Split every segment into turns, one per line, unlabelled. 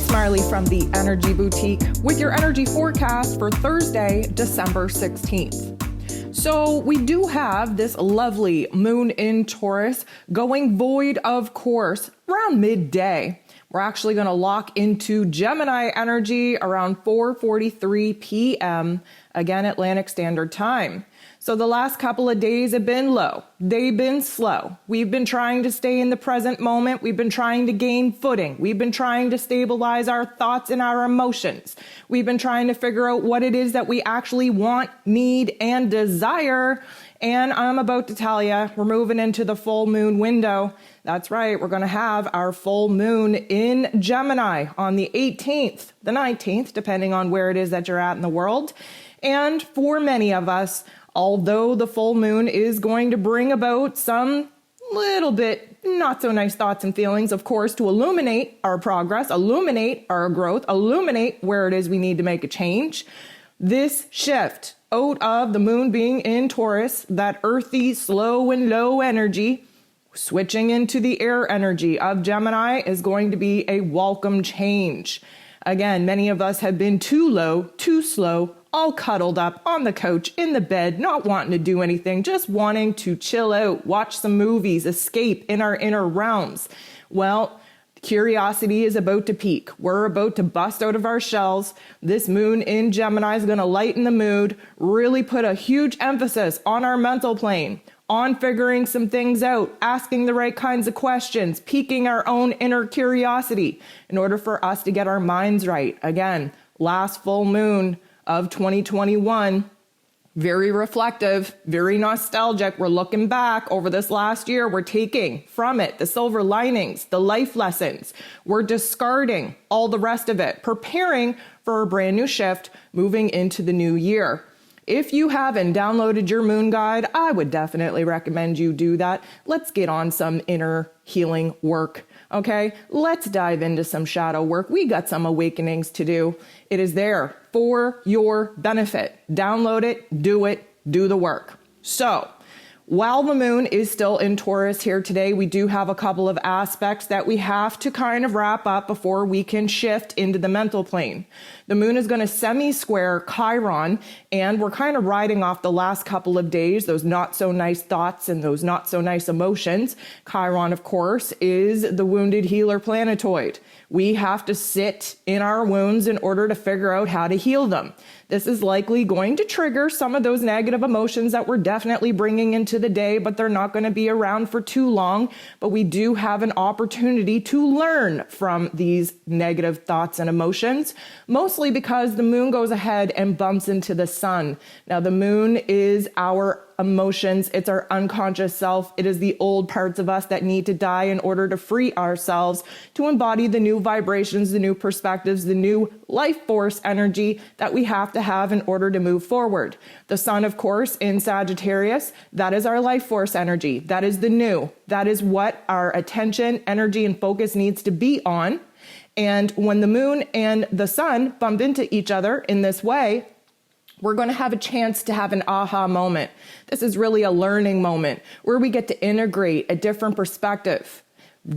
it's Marley from the Energy Boutique with your energy forecast for Thursday, December 16th. So we do have this lovely moon in Taurus going void of course around midday. We're actually going to lock into Gemini energy around 4:43 p.m. again Atlantic Standard Time. So the last couple of days have been low. They've been slow. We've been trying to stay in the present moment. We've been trying to gain footing. We've been trying to stabilize our thoughts and our emotions. We've been trying to figure out what it is that we actually want, need, and desire. And I'm about to tell you, we're moving into the full moon window. That's right. We're going to have our full moon in Gemini on the 18th, the 19th, depending on where it is that you're at in the world. And for many of us, although the full moon is going to bring about some little bit not so nice thoughts and feelings, of course, to illuminate our progress, illuminate our growth, illuminate where it is we need to make a change. This shift out of the moon being in Taurus, that earthy, slow and low energy, switching into the air energy of Gemini is going to be a welcome change. Again, many of us have been too low, too slow, all cuddled up on the couch, in the bed, not wanting to do anything, just wanting to chill out, watch some movies, escape in our inner realms. Well, curiosity is about to peak. We're about to bust out of our shells. This moon in Gemini is going to lighten the mood, really put a huge emphasis on our mental plane, on figuring some things out, asking the right kinds of questions, piquing our own inner curiosity in order for us to get our minds right. Again, last full moon of 2021, very reflective, very nostalgic. We're looking back over this last year. We're taking from it the silver linings, the life lessons. We're discarding all the rest of it, preparing for a brand new shift, moving into the new year. If you haven't downloaded your moon guide, I would definitely recommend you do that. Let's get on some inner healing work. Okay, let's dive into some shadow work. We got some awakenings to do. It is there for your benefit. Download it, do the work. So, while the moon is still in Taurus here today, we do have a couple of aspects that we have to kind of wrap up before we can shift into the mental plane. The moon is going to semi-square Chiron, and we're kind of riding off the last couple of days, those not so nice thoughts and those not so nice emotions. Chiron, of course, is the wounded healer planetoid. We have to sit in our wounds in order to figure out how to heal them. This is likely going to trigger some of those negative emotions that we're definitely bringing into the day, but they're not going to be around for too long. But we do have an opportunity to learn from these negative thoughts and emotions, mostly because the moon goes ahead and bumps into the sun. Now, the moon is our emotions. It's our unconscious self. It is the old parts of us that need to die in order to free ourselves to embody the new vibrations, the new perspectives, the new life force energy that we have to have in order to move forward. The sun, of course, in Sagittarius, that is our life force energy. That is the new. That is what our attention, energy, and focus needs to be on. And when the moon and the sun bump into each other in this way, we're going to have a chance to have an aha moment. This is really a learning moment where we get to integrate a different perspective.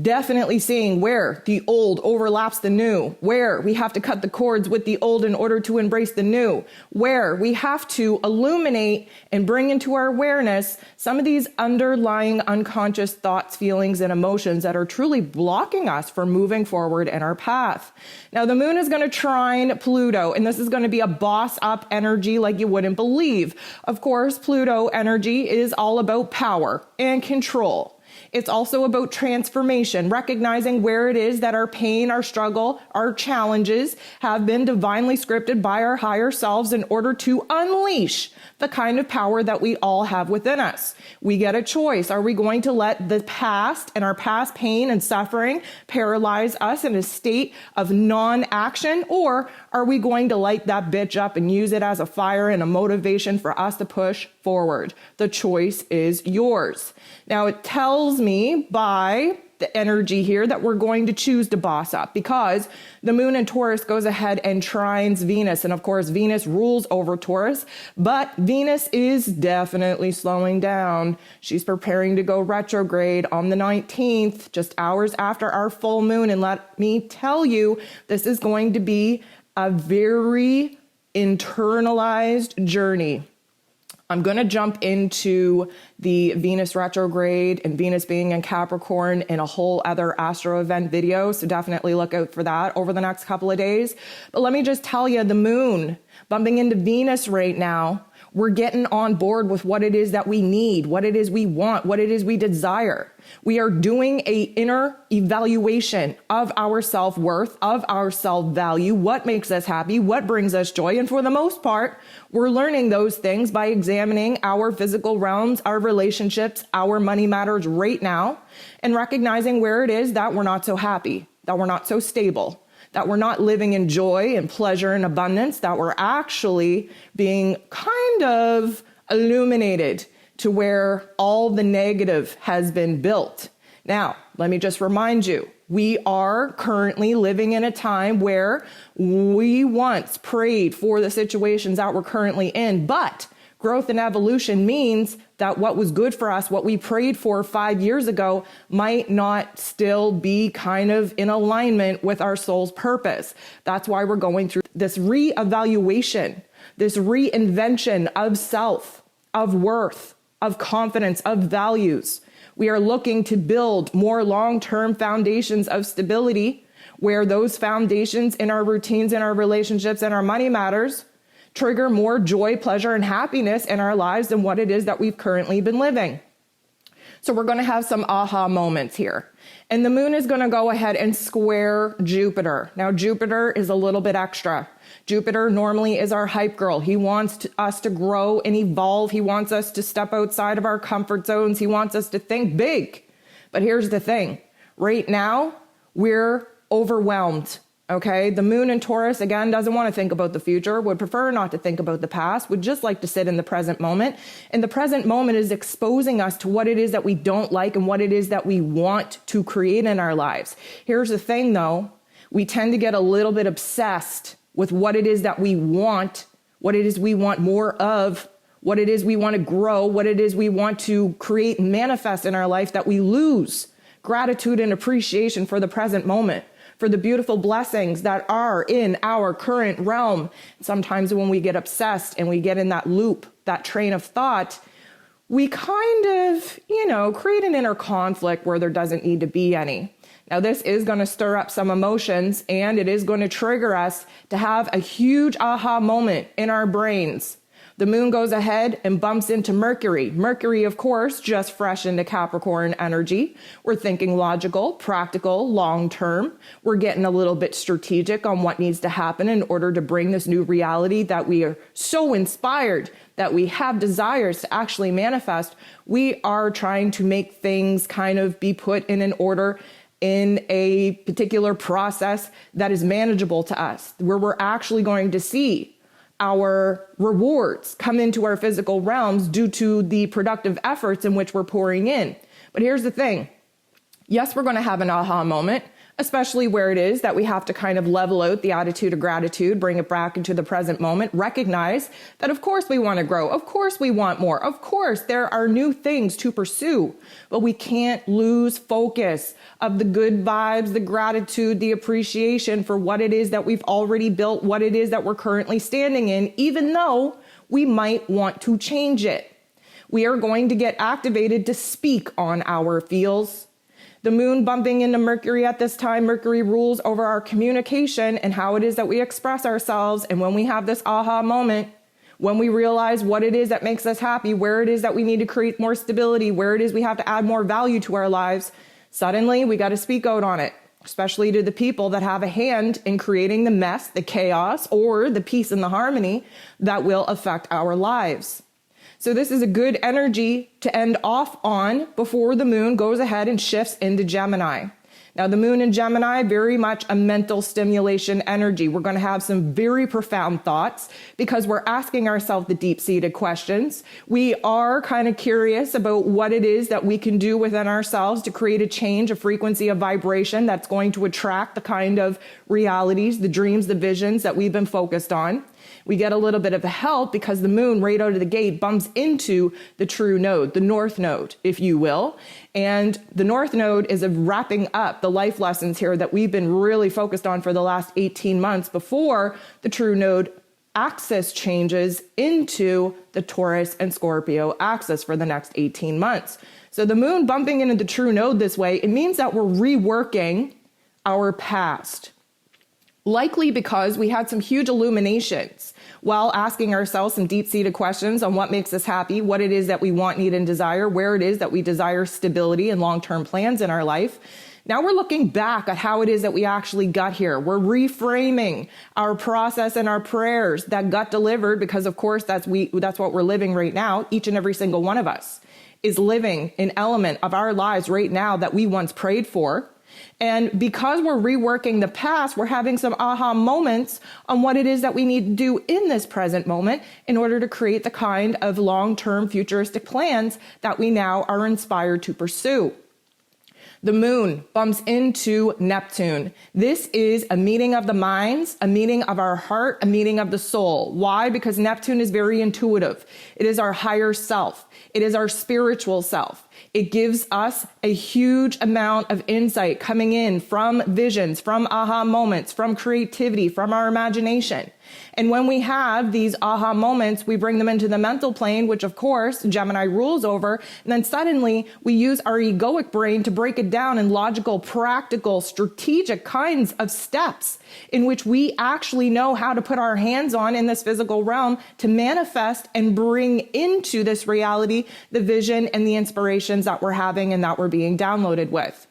Definitely seeing where the old overlaps the new, where we have to cut the cords with the old in order to embrace the new, where we have to illuminate and bring into our awareness some of these underlying unconscious thoughts, feelings, and emotions that are truly blocking us from moving forward in our path. Now, the moon is going to trine Pluto, and this is going to be a boss up energy like you wouldn't believe. Of course, Pluto energy is all about power and control. It's also about transformation, recognizing where it is that our pain, our struggle, our challenges have been divinely scripted by our higher selves in order to unleash the kind of power that we all have within us. We get a choice. Are we going to let the past and our past pain and suffering paralyze us in a state of non-action, or are we going to light that bitch up and use it as a fire and a motivation for us to push forward? The choice is yours. Now, it tells me by the energy here that we're going to choose to boss up, because the moon in Taurus goes ahead and trines Venus. And of course, Venus rules over Taurus, but Venus is definitely slowing down. She's preparing to go retrograde on the 19th, just hours after our full moon. And let me tell you, this is going to be a very internalized journey. I'm going to jump into the Venus retrograde and Venus being in Capricorn in a whole other astro event video. So definitely look out for that over the next couple of days. But let me just tell you, the moon bumping into Venus right now, we're getting on board with what it is that we need, what it is we want, what it is we desire. We are doing a inner evaluation of our self-worth, of our self-value, what makes us happy, what brings us joy. And for the most part, we're learning those things by examining our physical realms, our relationships, our money matters right now, and recognizing where it is that we're not so happy, that we're not so stable, that we're not living in joy and pleasure and abundance, that we're actually being kind of illuminated to where all the negative has been built. Now, let me just remind you, we are currently living in a time where we once prayed for the situations that we're currently in, but growth and evolution means that what was good for us, what we prayed for 5 years ago, might not still be kind of in alignment with our soul's purpose. That's why we're going through this reevaluation, this reinvention of self, of worth, of confidence, of values. We are looking to build more long-term foundations of stability, where those foundations in our routines, in our relationships, and our money matters trigger more joy, pleasure, and happiness in our lives than what it is that we've currently been living. So we're going to have some aha moments here. And the moon is going to go ahead and square Jupiter. Now, Jupiter is a little bit extra. Jupiter normally is our hype girl. He wants us to grow and evolve. He wants us to step outside of our comfort zones. He wants us to think big. But here's the thing. Right now, we're overwhelmed. Okay, the moon in Taurus, again, doesn't want to think about the future, would prefer not to think about the past, would just like to sit in the present moment. And the present moment is exposing us to what it is that we don't like and what it is that we want to create in our lives. Here's the thing, though. We tend to get a little bit obsessed with what it is that we want, what it is we want more of, what it is we want to grow, what it is we want to create and manifest in our life, that we lose gratitude and appreciation for the present moment, for the beautiful blessings that are in our current realm. Sometimes when we get obsessed and we get in that loop, that train of thought, we kind of, create an inner conflict where there doesn't need to be any. Now, this is going to stir up some emotions, and it is going to trigger us to have a huge aha moment in our brains. The moon goes ahead and bumps into Mercury. Mercury, of course, just fresh into Capricorn energy. We're thinking logical, practical, long-term. We're getting a little bit strategic on what needs to happen in order to bring this new reality that we are so inspired, that we have desires to actually manifest. We are trying to make things kind of be put in an order, in a particular process that is manageable to us, where we're actually going to see our rewards come into our physical realms due to the productive efforts in which we're pouring in. But here's the thing. Yes, we're going to have an aha moment, especially where it is that we have to kind of level out the attitude of gratitude, bring it back into the present moment, recognize that of course we want to grow. Of course we want more. Of course there are new things to pursue, but we can't lose focus of the good vibes, the gratitude, the appreciation for what it is that we've already built, what it is that we're currently standing in, even though we might want to change it. We are going to get activated to speak on our feels. The moon bumping into Mercury at this time, Mercury rules over our communication and how it is that we express ourselves. And when we have this aha moment, when we realize what it is that makes us happy, where it is that we need to create more stability, where it is we have to add more value to our lives, suddenly we got to speak out on it, especially to the people that have a hand in creating the mess, the chaos, or the peace and the harmony that will affect our lives. So this is a good energy to end off on before the moon goes ahead and shifts into Gemini. Now, the moon in Gemini, very much a mental stimulation energy. We're going to have some very profound thoughts because we're asking ourselves the deep-seated questions. We are kind of curious about what it is that we can do within ourselves to create a change, a frequency of vibration that's going to attract the kind of realities, the dreams, the visions that we've been focused on. We get a little bit of help because the moon right out of the gate bumps into the true node, the north node, if you will. And the north node is wrapping up the life lessons here that we've been really focused on for the last 18 months before the true node axis changes into the Taurus and Scorpio axis for the next 18 months. So the moon bumping into the true node this way, it means that we're reworking our past. Likely because we had some huge illuminations while asking ourselves some deep-seated questions on what makes us happy, what it is that we want, need, and desire, where it is that we desire stability and long-term plans in our life. Now we're looking back at how it is that we actually got here. We're reframing our process and our prayers that got delivered because, of course, that's what we're living right now. Each and every single one of us is living an element of our lives right now that we once prayed for. And because we're reworking the past, we're having some aha moments on what it is that we need to do in this present moment in order to create the kind of long-term futuristic plans that we now are inspired to pursue. The moon bumps into Neptune. This is a meeting of the minds, a meeting of our heart, a meeting of the soul. Why? Because Neptune is very intuitive. It is our higher self. It is our spiritual self. It gives us a huge amount of insight coming in from visions, from aha moments, from creativity, from our imagination. And when we have these aha moments, we bring them into the mental plane, which of course Gemini rules over. And then suddenly we use our egoic brain to break it down in logical, practical, strategic kinds of steps in which we actually know how to put our hands on in this physical realm to manifest and bring into this reality the vision and the inspirations that we're having and that we're being downloaded with.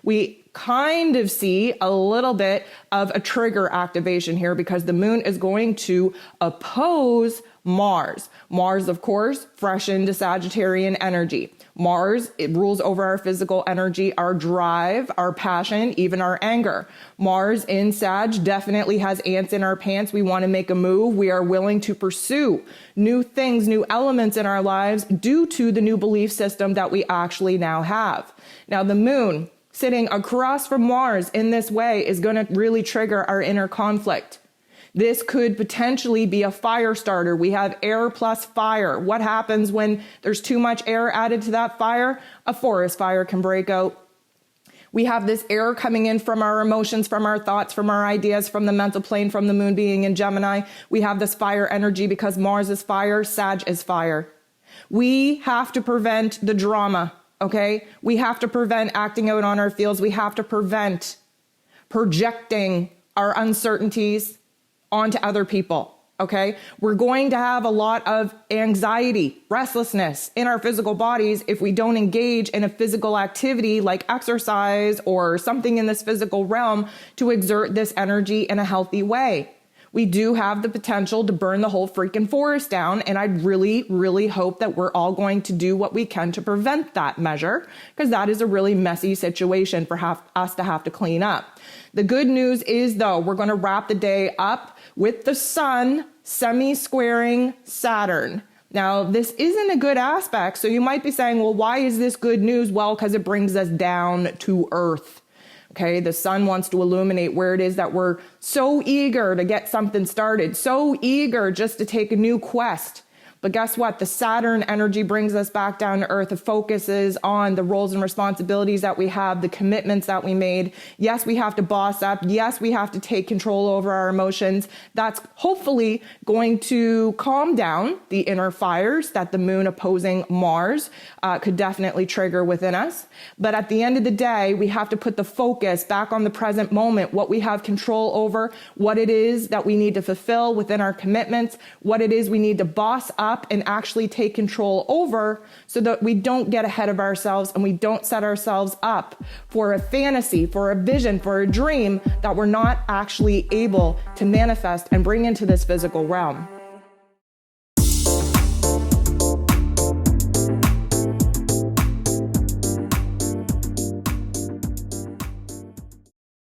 We kind of see a little bit of a trigger activation here because the moon is going to oppose Mars. Mars, of course, fresh into Sagittarian energy. Mars, it rules over our physical energy, our drive, our passion, even our anger. Mars in Sag definitely has ants in our pants. We want to make a move. We are willing to pursue new things, new elements in our lives due to the new belief system that we actually now have. Now, the moon sitting across from Mars in this way is going to really trigger our inner conflict. This could potentially be a fire starter. We have air plus fire. What happens when there's too much air added to that fire? A forest fire can break out. We have this air coming in from our emotions, from our thoughts, from our ideas, from the mental plane, from the moon being in Gemini. We have this fire energy because Mars is fire, Sag is fire. We have to prevent the drama. Okay, we have to prevent acting out on our feels. We have to prevent projecting our uncertainties onto other people. Okay, we're going to have a lot of anxiety, restlessness in our physical bodies if we don't engage in a physical activity like exercise or something in this physical realm to exert this energy in a healthy way. We do have the potential to burn the whole freaking forest down. And I really, really hope that we're all going to do what we can to prevent that measure, because that is a really messy situation for us to have to clean up. The good news is, though, we're going to wrap the day up with the sun semi-squaring Saturn. Now, this isn't a good aspect. So you might be saying, well, why is this good news? Well, because it brings us down to Earth. Okay, the sun wants to illuminate where it is that we're so eager to get something started, so eager just to take a new quest. But guess what? The Saturn energy brings us back down to Earth. It focuses on the roles and responsibilities that we have, the commitments that we made. Yes, we have to boss up. Yes, we have to take control over our emotions. That's hopefully going to calm down the inner fires that the moon opposing Mars could definitely trigger within us. But at the end of the day, we have to put the focus back on the present moment, what we have control over, what it is that we need to fulfill within our commitments, what it is we need to boss up and actually take control over so that we don't get ahead of ourselves and we don't set ourselves up for a fantasy, for a vision, for a dream that we're not actually able to manifest and bring into this physical realm.